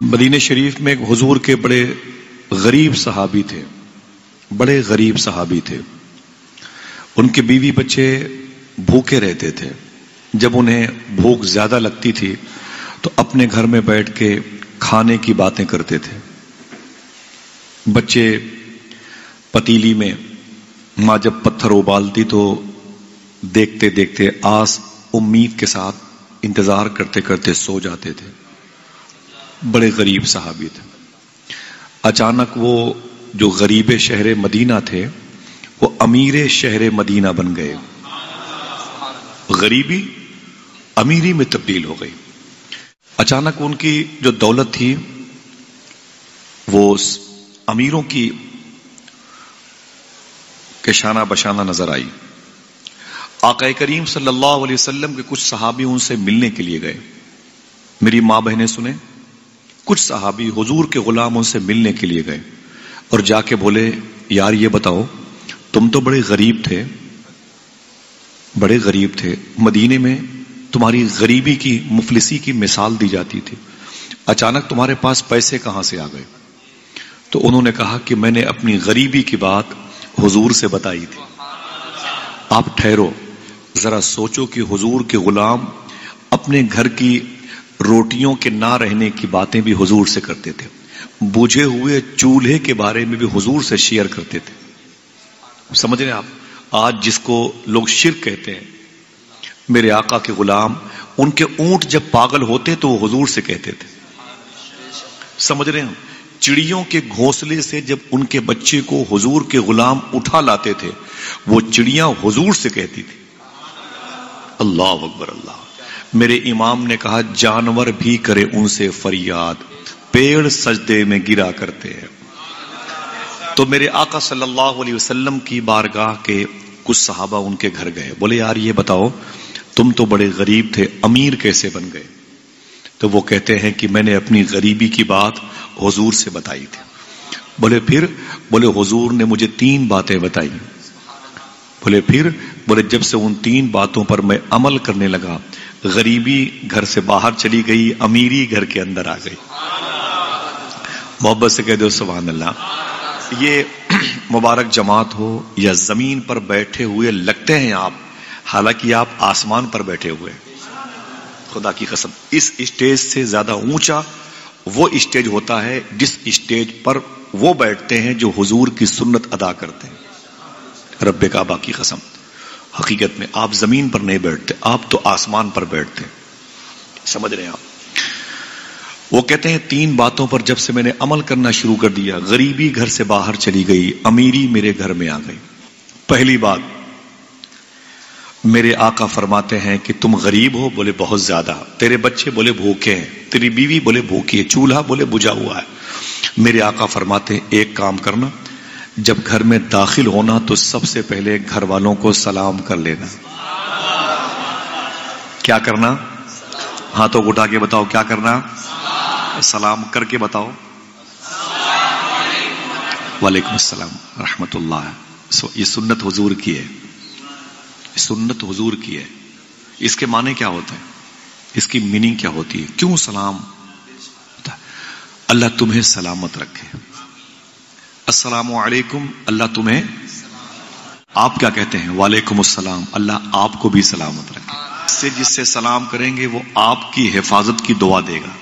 مدینہ شریف میں حضور کے بڑے غریب صحابی تھے، بڑے غریب صحابی تھے۔ ان کے بیوی بچے بھوکے رہتے تھے۔ جب انہیں بھوک زیادہ لگتی تھی تو اپنے گھر میں بیٹھ کے کھانے کی باتیں کرتے تھے۔ بچے پتیلی میں ماں جب پتھر ابالتی تو دیکھتے دیکھتے آس امید کے ساتھ انتظار کرتے کرتے سو جاتے تھے۔ بڑے غریب صحابی تھے۔ اچانک وہ جو غریب شہر مدینہ تھے وہ امیر شہر مدینہ بن گئے۔ غریبی امیری میں تبدیل ہو گئی۔ اچانک ان کی جو دولت تھی وہ امیروں کی کے شانہ بشانہ نظر آئی۔ آقا کریم صلی اللہ علیہ وسلم کے کچھ صحابی ان سے ملنے کے لیے گئے۔ میری ماں بہنیں سنیں، کچھ صحابی حضور کے غلام ان سے ملنے کے لیے گئے اور جا کے بولے، یار یہ بتاؤ، تم تو بڑے غریب تھے، بڑے غریب تھے، مدینے میں تمہاری غریبی کی مفلسی کی مثال دی جاتی تھی، اچانک تمہارے پاس پیسے کہاں سے آ گئے؟ تو انہوں نے کہا کہ میں نے اپنی غریبی کی بات حضور سے بتائی تھی۔ آپ ٹھہرو، ذرا سوچو کہ حضور کے غلام اپنے گھر کی روٹیوں کے نہ رہنے کی باتیں بھی حضور سے کرتے تھے، بجھے ہوئے چولہے کے بارے میں بھی حضور سے شیئر کرتے تھے۔ سمجھ رہے ہیں آپ؟ آج جس کو لوگ شرک کہتے ہیں، میرے آقا کے غلام ان کے اونٹ جب پاگل ہوتے تو وہ حضور سے کہتے تھے۔ سمجھ رہے ہیں؟ چڑیوں کے گھونسلے سے جب ان کے بچے کو حضور کے غلام اٹھا لاتے تھے وہ چڑیاں حضور سے کہتی تھی۔ اللہ اکبر اللہ۔ میرے امام نے کہا جانور بھی کرے ان سے فریاد، پیڑ سجدے میں گرا کرتے ہیں۔ تو میرے آقا صلی اللہ علیہ وسلم کی بارگاہ کے کچھ صحابہ ان کے گھر گئے، بولے یار یہ بتاؤ، تم تو بڑے غریب تھے، امیر کیسے بن گئے؟ تو وہ کہتے ہیں کہ میں نے اپنی غریبی کی بات حضور سے بتائی تھی۔ بولے پھر؟ بولے حضور نے مجھے 3 باتیں بتائی۔ بولے پھر؟ بولے جب سے ان 3 باتوں پر میں عمل کرنے لگا، غریبی گھر سے باہر چلی گئی، امیری گھر کے اندر آ گئی۔ محبت سے کہہ دو سبحان اللہ۔ یہ مبارک جماعت ہو یا زمین پر بیٹھے ہوئے لگتے ہیں آپ، حالانکہ آپ آسمان پر بیٹھے ہوئے، خدا کی قسم اس اسٹیج سے زیادہ اونچا وہ اسٹیج ہوتا ہے جس اسٹیج پر وہ بیٹھتے ہیں جو حضور کی سنت ادا کرتے ہیں۔ رب کعبہ کی قسم، حقیقت میں آپ زمین پر نہیں بیٹھتے، آپ تو آسمان پر بیٹھتے ہیں۔ سمجھ رہے ہیں آپ؟ وہ کہتے ہیں 3 باتوں پر جب سے میں نے عمل کرنا شروع کر دیا، غریبی گھر سے باہر چلی گئی، امیری میرے گھر میں آ گئی۔ پہلی بات، میرے آقا فرماتے ہیں کہ تم غریب ہو، بولے بہت زیادہ، تیرے بچے بولے بھوکے ہیں، تیری بیوی بولے بھوکی ہے، چولہا بولے بجھا ہوا ہے۔ میرے آقا فرماتے ہیں ایک کام کرنا، جب گھر میں داخل ہونا تو سب سے پہلے گھر والوں کو سلام کر لینا۔ کیا کرنا؟ ہاتھوں کو اٹھا کے بتاؤ کیا کرنا؟ سلام کر کے بتاؤ۔ وعلیکم السلام رحمت اللہ۔ یہ سنت حضور کی ہے، سنت حضور کی ہے۔ اس کے معنی کیا ہوتا ہے؟ اس کی میننگ کیا ہوتی ہے؟ کیوں سلام؟ اللہ تمہیں سلامت رکھے۔ السلام علیکم، اللہ تمہیں، آپ کیا کہتے ہیں؟ وعلیکم السلام، اللہ آپ کو بھی سلامت رکھے۔ جس سے سلام کریں گے وہ آپ کی حفاظت کی دعا دے گا۔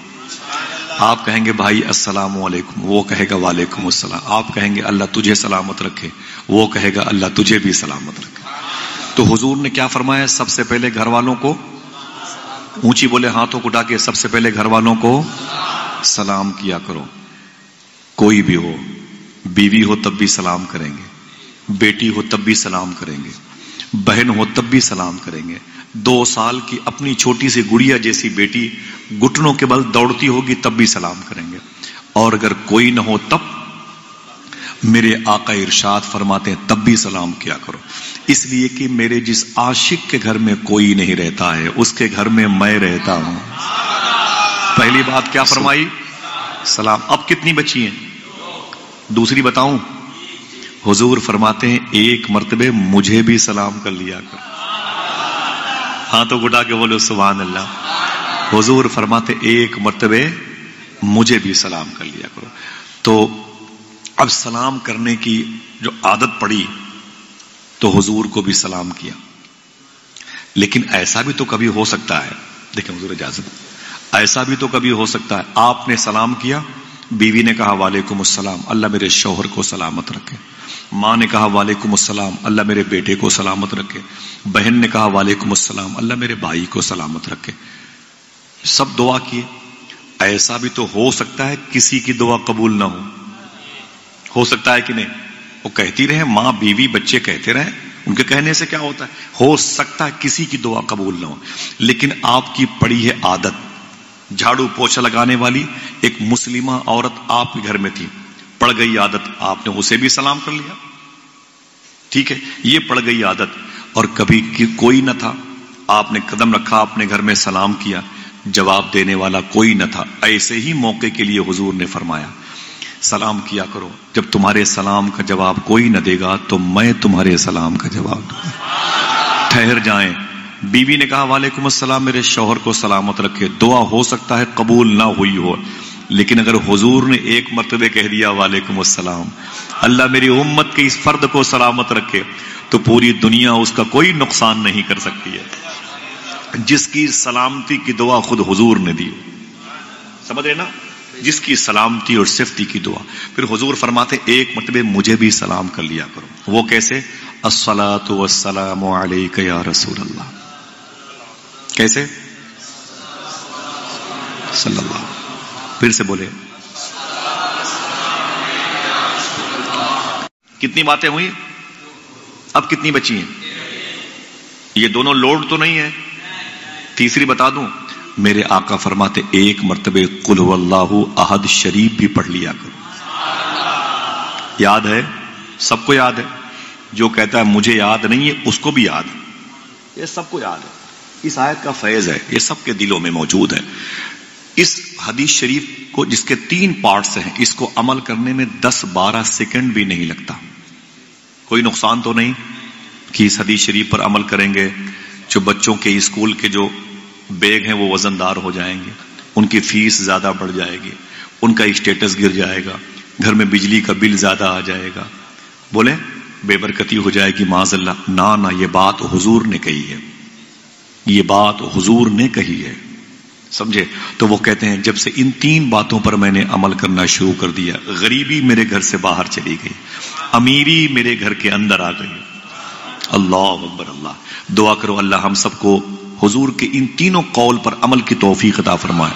آپ کہیں گے بھائی السلام علیکم، وہ کہے گا وعلیکم السلام۔ آپ کہیں گے اللہ تجھے سلامت رکھے، وہ کہے گا اللہ تجھے بھی سلامت رکھے۔ تو حضور نے کیا فرمایا؟ سب سے پہلے گھر والوں کو، اونچی بولے ہاتھوں کو اٹھا کے، سب سے پہلے گھر والوں کو سلام کیا کرو۔ کوئی بھی ہو، بیوی ہو تب بھی سلام کریں گے، بیٹی ہو تب بھی سلام کریں گے، بہن ہو تب بھی سلام کریں گے۔ 2 سال کی اپنی چھوٹی سی گڑیا جیسی بیٹی گھٹنوں کے بل دوڑتی ہوگی تب بھی سلام کریں گے، اور اگر کوئی نہ ہو تب میرے آقا ارشاد فرماتے ہیں تب بھی سلام کیا کرو، اس لیے کہ میرے جس عاشق کے گھر میں کوئی نہیں رہتا ہے اس کے گھر میں میں رہتا ہوں۔ پہلی بات کیا فرمائی؟ سلام۔ اب کتنی بچی ہیں؟ دوسری بتاؤں؟ حضور فرماتے ہیں 1 مرتبہ مجھے بھی سلام کر لیا کر۔ ہاتھوں کو اٹھا کے بولو سبحان اللہ۔ حضور فرماتے 1 مرتبہ مجھے بھی سلام کر لیا کرو. تو اب سلام کرنے کی جو عادت پڑی تو حضور کو بھی سلام کیا. لیکن ایسا بھی تو کبھی ہو سکتا ہے، دیکھیں حضور اجازت، ایسا بھی تو کبھی ہو سکتا ہے آپ نے سلام کیا، بیوی نے کہا وعلیکم السلام، اللہ میرے شوہر کو سلامت رکھے. ماں نے کہا وعلیکم السلام، اللہ میرے بیٹے کو سلامت رکھے. بہن نے کہا وعلیکم السلام، اللہ میرے بھائی کو سلامت رکھے. سب دعا کیے. ایسا بھی تو ہو سکتا ہے کسی کی دعا قبول نہ ہو سکتا ہے کہ نہیں؟ وہ کہتی رہے، ماں بیوی بچے کہتے رہے، ان کے کہنے سے کیا ہوتا ہے؟ ہو سکتا ہے کسی کی دعا قبول نہ ہو. لیکن آپ کی پڑی ہے عادت، جھاڑو پوچھا لگانے والی ایک مسلمہ عورت آپ کے گھر میں تھی، پڑ گئی عادت، آپ نے اسے بھی سلام کر لیا. ٹھیک ہے، یہ پڑ گئی عادت. اور کبھی کوئی نہ تھا، آپ نے قدم رکھا اپنے گھر میں سلام کیا، جواب دینے والا کوئی نہ تھا. ایسے ہی موقع کے لیے حضور نے فرمایا سلام کیا کرو، جب تمہارے سلام کا جواب کوئی نہ دے گا تو میں تمہارے سلام کا جواب دوں گا. ٹھہر جائیں. بیوی نے کہا وعلیکم السلام، میرے شوہر کو سلامت رکھے. دعا ہو سکتا ہے قبول نہ ہوئی ہو، لیکن اگر حضور نے ایک مرتبہ کہہ دیا وعلیکم السلام، اللہ میری امت کے اس فرد کو سلامت رکھے، تو پوری دنیا اس کا کوئی نقصان نہیں کر سکتی ہے. جس کی سلامتی کی دعا خود حضور نے دی، سمجھ رہے نا، جس کی سلامتی اور سیفٹی کی دعا. پھر حضور فرماتے ایک مرتبہ مجھے بھی سلام کر لیا کرو. وہ کیسے؟ الصلاۃ والسلام علیک یا رسول اللہ. کیسے؟ صلی اللہ. پھر سے بولے. کتنی باتیں ہوئی؟ اب کتنی بچی ہیں؟ یہ دونوں لوڈ تو نہیں ہے. تیسری بتا دوں، میرے آقا فرماتے ایک مرتبہ قل هو اللہ احد شریف بھی پڑھ لیا کرو. یاد ہے؟ سب کو یاد ہے. جو کہتا ہے مجھے یاد نہیں ہے اس کو بھی یاد ہے. یہ سب کو یاد ہے. اس آیت کا فیض ہے، یہ سب کے دلوں میں موجود ہے. اس حدیث شریف کو جس کے 3 پارٹس ہیں، اس کو عمل کرنے میں 10-12 سیکنڈ بھی نہیں لگتا. کوئی نقصان تو نہیں کہ اس حدیث شریف پر عمل کریں گے جو بچوں کے اسکول کے جو بیگ ہیں وہ وزن دار ہو جائیں گے، ان کی فیس زیادہ بڑھ جائے گی، ان کا اسٹیٹس گر جائے گا، گھر میں بجلی کا بل زیادہ آ جائے گا، بولے بے برکتی ہو جائے گی معاذ اللہ. نہ یہ بات حضور نے کہی ہے، یہ بات حضور نے کہی ہے. سمجھے؟ تو وہ کہتے ہیں جب سے ان 3 باتوں پر میں نے عمل کرنا شروع کر دیا، غریبی میرے گھر سے باہر چلی گئی، امیری میرے گھر کے اندر آ گئی. اللہ اکبر. اللہ دعا کرو اللہ ہم سب کو حضور کے ان 3 قول پر عمل کی توفیق عطا فرمائے.